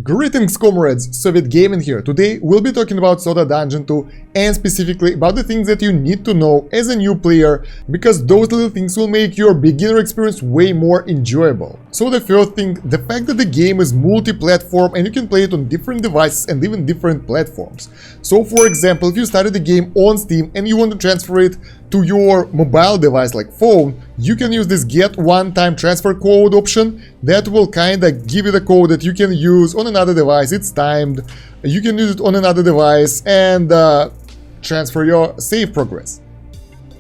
Greetings comrades, Soviet Gaming here. Today we'll be talking about Soda Dungeon 2 and specifically about the things that you need to know as a new player, because those little things will make your beginner experience way more enjoyable. So the first thing, the fact that the game is multi-platform and you can play it on different devices and even different platforms. So for example, if you started the game on Steam and you want to transfer it to your mobile device like phone, you can use this get one-time transfer code option that will kinda give you the code that you can use on another device. It's timed, you can use it on another device and transfer your save progress.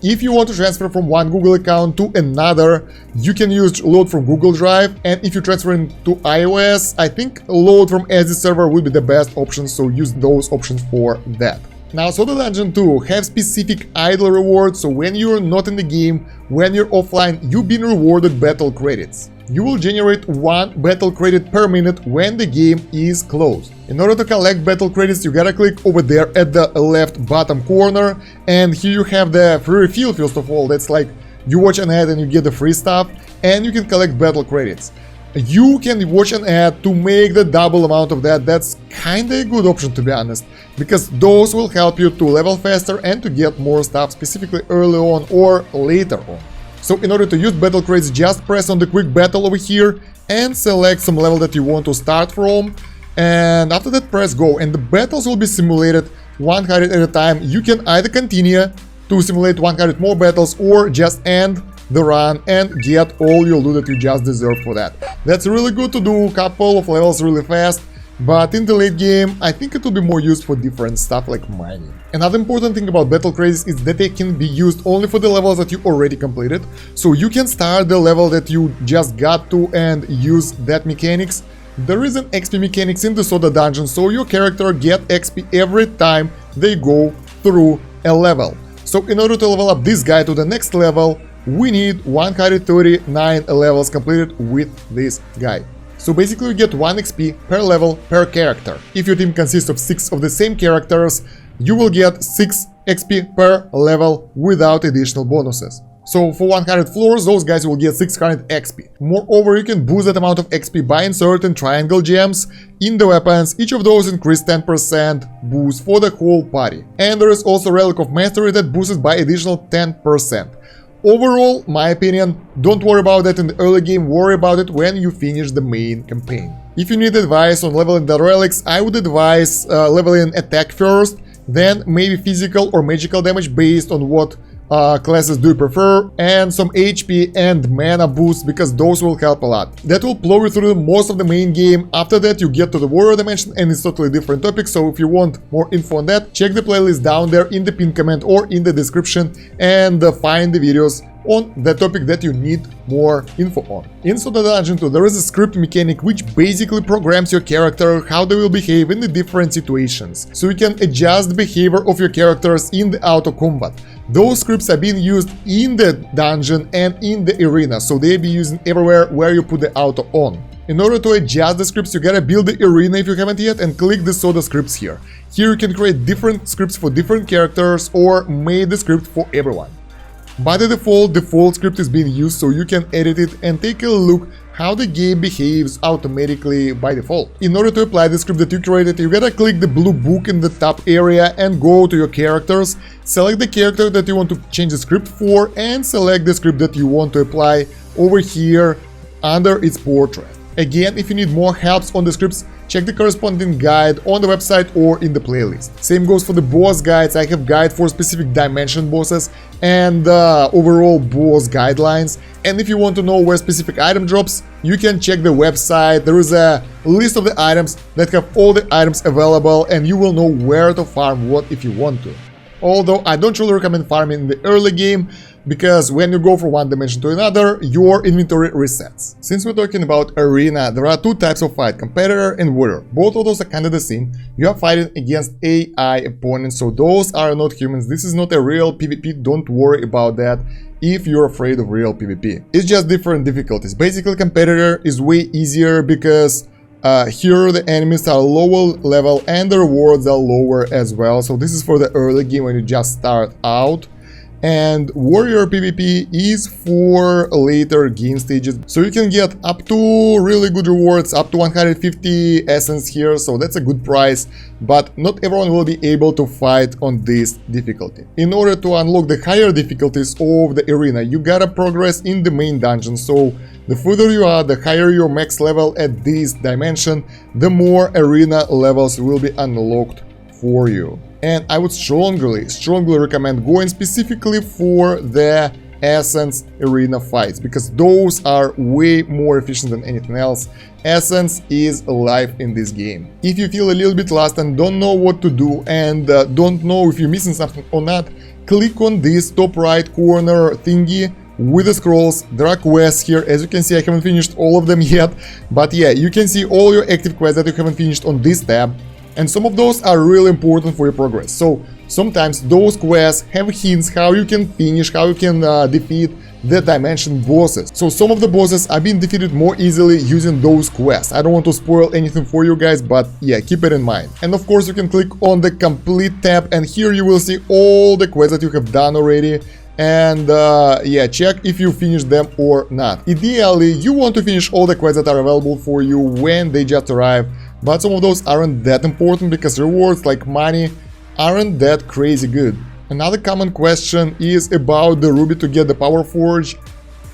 If you want to transfer from one Google account to another, you can use load from Google Drive, and if you're transferring to iOS, I think load from SD server would be the best option, so use those options for that. Now, Soda Dungeon 2 have specific idle rewards, so when you're not in the game, when you're offline, you've been rewarded battle credits. You will generate 1 battle credit per minute when the game is closed. In order to collect battle credits, you gotta click over there at the left bottom corner, and here you have the free refill. First of all, that's like you watch an ad and you get the free stuff, and you can collect battle credits. You can watch an ad to make the double amount of that. That's kinda a good option, to be honest, because those will help you to level faster and to get more stuff, specifically early on or later on. So in order to use battle credits, just press on the quick battle over here and select some level that you want to start from, and after that press go, and the battles will be simulated 100 at a time. You can either continue to simulate 100 more battles or just end the run and get all your loot that you just deserved for that. That's really good to do a couple of levels really fast, but in the late game I think it will be more used for different stuff like mining. Another important thing about battle credits is that they can be used only for the levels that you already completed, so you can start the level that you just got to and use that mechanics. There is an XP mechanics in the Soda Dungeon, so your character get XP every time they go through a level. So in order to level up this guy to the next level, we need 139 levels completed with this guy. So basically you get 1 XP per level per character. If your team consists of 6 of the same characters, you will get 6 XP per level without additional bonuses. So for 100 floors, those guys will get 600 XP. Moreover, you can boost that amount of XP by inserting triangle gems in the weapons. Each of those increase 10% boost for the whole party. And there is also Relic of Mastery that boosts by additional 10%. Overall, my opinion, don't worry about that in the early game, worry about it when you finish the main campaign. If you need advice on leveling the relics, I would advise leveling attack first, then maybe physical or magical damage based on what classes do you prefer, and some HP and mana boosts, because those will help a lot. That will plow you through most of the main game. After that you get to the warrior dimension and it's totally different topic, so if you want more info on that, check the playlist down there in the pinned comment or in the description and find the videos on the topic that you need more info on. In Soda Dungeon 2 there is a script mechanic which basically programs your character how they will behave in the different situations, so you can adjust the behavior of your characters in the auto combat. Those scripts are being used in the dungeon and in the arena, so they'll be used everywhere where you put the auto on. In order to adjust the scripts, you gotta build the arena if you haven't yet and click the Soda scripts here. Here you can create different scripts for different characters or make the script for everyone. By the default script is being used, so you can edit it and take a look how the game behaves automatically by default. In order to apply the script that you created, you gotta click the blue book in the top area and go to your characters, select the character that you want to change the script for, and select the script that you want to apply over here under its portrait. Again, if you need more helps on the scripts, check the corresponding guide on the website or in the playlist. Same goes for the boss guides. I have guide for specific dimension bosses and overall boss guidelines. And if you want to know where specific item drops, you can check the website. There is a list of the items that have all the items available, and you will know where to farm what if you want to. Although I don't really recommend farming in the early game, because when you go from one dimension to another, your inventory resets. Since we're talking about arena, there are 2 types of fight, competitor and warrior. Both of those are kind of the same. You are fighting against AI opponents, so those are not humans. This is not a real PvP, don't worry about that if you're afraid of real PvP. It's just different difficulties. Basically, competitor is way easier because here the enemies are lower level and the rewards are lower as well. So this is for the early game when you just start out. and warrior PvP is for later game stages, so you can get up to really good rewards, up to 150 essence here, so that's a good price, but not everyone will be able to fight on this difficulty. In order to unlock the higher difficulties of the arena, you gotta progress in the main dungeon, so the further you are, the higher your max level at this dimension, the more arena levels will be unlocked for you. And I would strongly recommend going specifically for the Essence Arena fights, because those are way more efficient than anything else. Essence is life in this game. If you feel a little bit lost and don't know what to do and don't know if you're missing something or not, click on this top right corner thingy with the scrolls. There are quests here. As you can see, I haven't finished all of them yet, but yeah, you can see all your active quests that you haven't finished on this tab. And some of those are really important for your progress. So sometimes those quests have hints how you can finish, how you can defeat the dimension bosses. So some of the bosses are being defeated more easily using those quests. I don't want to spoil anything for you guys, but yeah, keep it in mind. And of course you can click on the complete tab, and here you will see all the quests that you have done already. And yeah, check if you finished them or not. Ideally, you want to finish all the quests that are available for you when they just arrive. But some of those aren't that important because rewards like money aren't that crazy good. Another common question is about the ruby to get the power forge.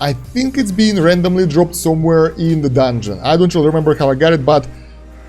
I think it's being randomly dropped somewhere in the dungeon. I don't really remember how I got it, but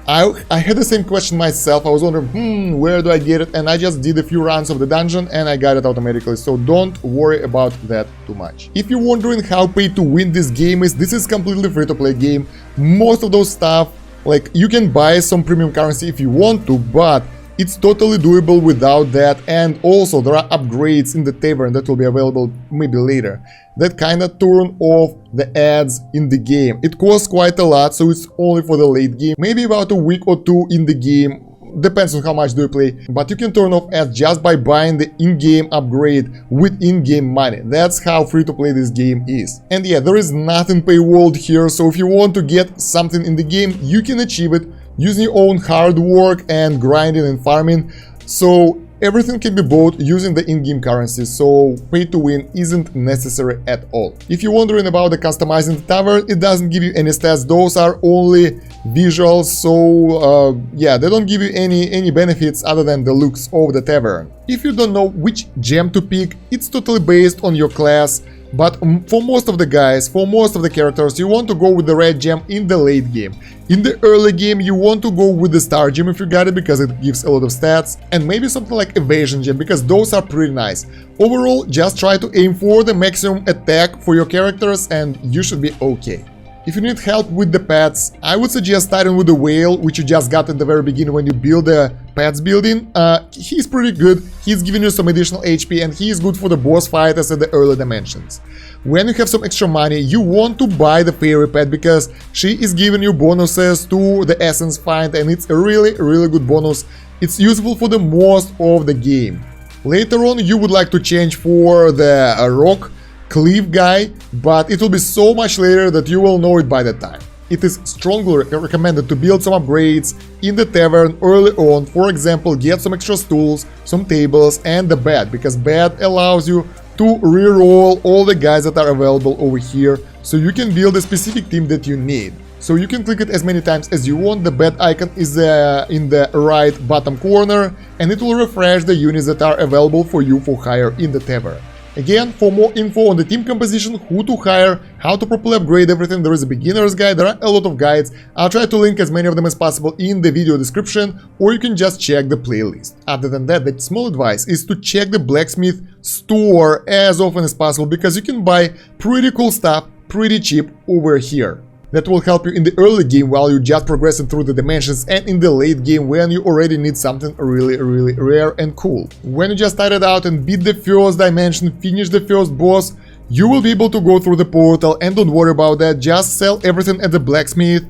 I had the same question myself. I was wondering, where do I get it? And I just did a few runs of the dungeon and I got it automatically, so don't worry about that too much. If you're wondering how pay to win this game is, this is completely free to play game. Most of those stuff, like, you can buy some premium currency if you want to, but it's totally doable without that. And also there are upgrades in the Tavern that will be available maybe later that kind of turn off the ads in the game. It costs quite a lot, so it's only for the late game, maybe about a week or two in the game. Depends on how much do you play, but you can turn off ads just by buying the in-game upgrade with in-game money. That's how free to play this game is. And yeah, there is nothing paywalled here, so if you want to get something in the game, you can achieve it using your own hard work and grinding and farming. So everything can be bought using the in-game currency, so pay to win isn't necessary at all. If you're wondering about the customizing the tavern, it doesn't give you any stats. Those are only visuals, so yeah, they don't give you any benefits other than the looks of the tavern. If you don't know which gem to pick, it's totally based on your class. But for most of the guys, for most of the characters, you want to go with the red gem in the late game. In the early game, you want to go with the star gem if you got it, because it gives a lot of stats, and maybe something like evasion gem, because those are pretty nice. Overall, just try to aim for the maximum attack for your characters and you should be okay. If you need help with the pets, I would suggest starting with the whale, which you just got at the very beginning when you build the pets building. He's pretty good, he's giving you some additional HP, and he is good for the boss fighters at the early dimensions. When you have some extra money, you want to buy the fairy pet, because she is giving you bonuses to the essence find, and it's a really good bonus. It's useful for the most of the game. Later on, you would like to change for the rock cliff guy, but it will be so much later that you will know it by that time. It is strongly recommended to build some upgrades in the tavern early on. For example, get some extra stools, some tables, and the bed, because bed allows you to reroll all the guys that are available over here, so you can build a specific team that you need. So you can click it as many times as you want. The bed icon is in the right bottom corner, and it will refresh the units that are available for you for hire in the tavern. Again, for more info on the team composition, who to hire, how to properly upgrade everything, there is a beginner's guide, there are a lot of guides. I'll try to link as many of them as possible in the video description, or you can just check the playlist. Other than that, the small advice is to check the blacksmith store as often as possible, because you can buy pretty cool stuff pretty cheap over here. That will help you in the early game while you're just progressing through the dimensions, and in the late game when you already need something really rare and cool. When you just started out and beat the first dimension, finish the first boss, you will be able to go through the portal, and don't worry about that, just sell everything at the blacksmith,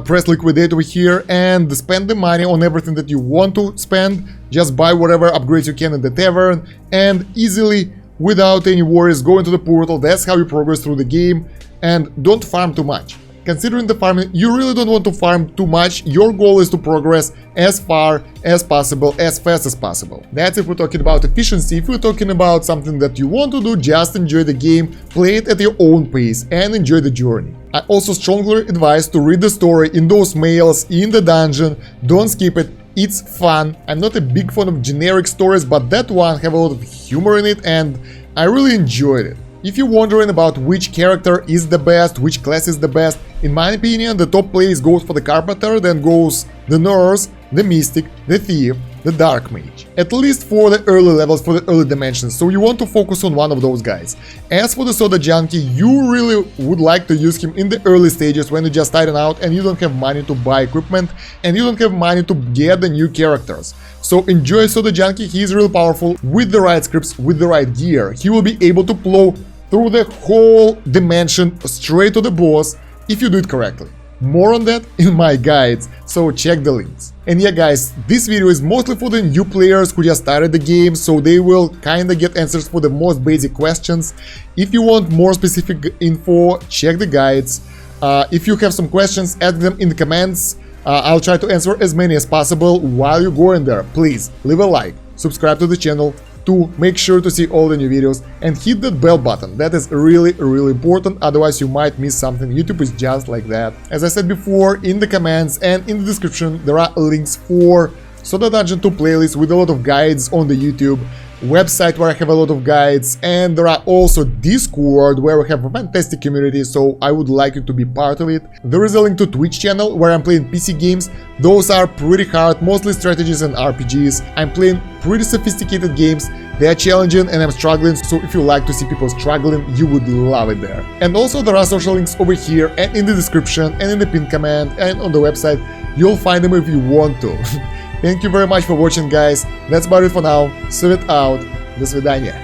press liquidate over here and spend the money on everything that you want to spend. Just buy whatever upgrades you can in the tavern and easily, without any worries, go into the portal. That's how you progress through the game, and don't farm too much. considering the farming, you really don't want to farm too much. Your goal is to progress as far as possible, as fast as possible. That's if we're talking about efficiency. If we're talking about something that you want to do, just enjoy the game, play it at your own pace, and enjoy the journey. I also strongly advise to read the story in those mails, in the dungeon. Don't skip it. It's fun. I'm not a big fan of generic stories, but that one have a lot of humor in it, and I really enjoyed it. If you're wondering about which character is the best, which class is the best, in my opinion, the top place goes for the Carpenter, then goes the Nurse, the Mystic, the Thief, the Dark Mage. At least for the early levels, for the early dimensions, so you want to focus on one of those guys. As for the Soda Junkie, you really would like to use him in the early stages when you're just starting out and you don't have money to buy equipment and you don't have money to get the new characters. So enjoy Soda Junkie, he is real powerful. With the right scripts, with the right gear, he will be able to plow through the whole dimension straight to the boss if you do it correctly. More on that in my guides, so check the links. And yeah guys, this video is mostly for the new players who just started the game, so they will kinda get answers for the most basic questions. If you want more specific info, check the guides. If you have some questions, add them in the comments. I'll try to answer as many as possible. While you're going there, please leave a like, subscribe to the channel to make sure to see all the new videos, and hit that bell button. That is really important, otherwise you might miss something. YouTube is just like that. As I said before, in the comments and in the description there are links for Soda Dungeon 2 playlist with a lot of guides on the YouTube, website where I have a lot of guides, and there are also Discord where we have a fantastic community, so I would like you to be part of it. There is a link to Twitch channel where I'm playing PC games. Those are pretty hard, mostly strategies and RPGs. I'm playing pretty sophisticated games. They are challenging and I'm struggling, so if you like to see people struggling, you would love it there. And also there are social links over here and in the description and in the pinned comment and on the website. You'll find them if you want to. Thank you very much for watching, guys. That's about it for now. Silencyde out. До свидания.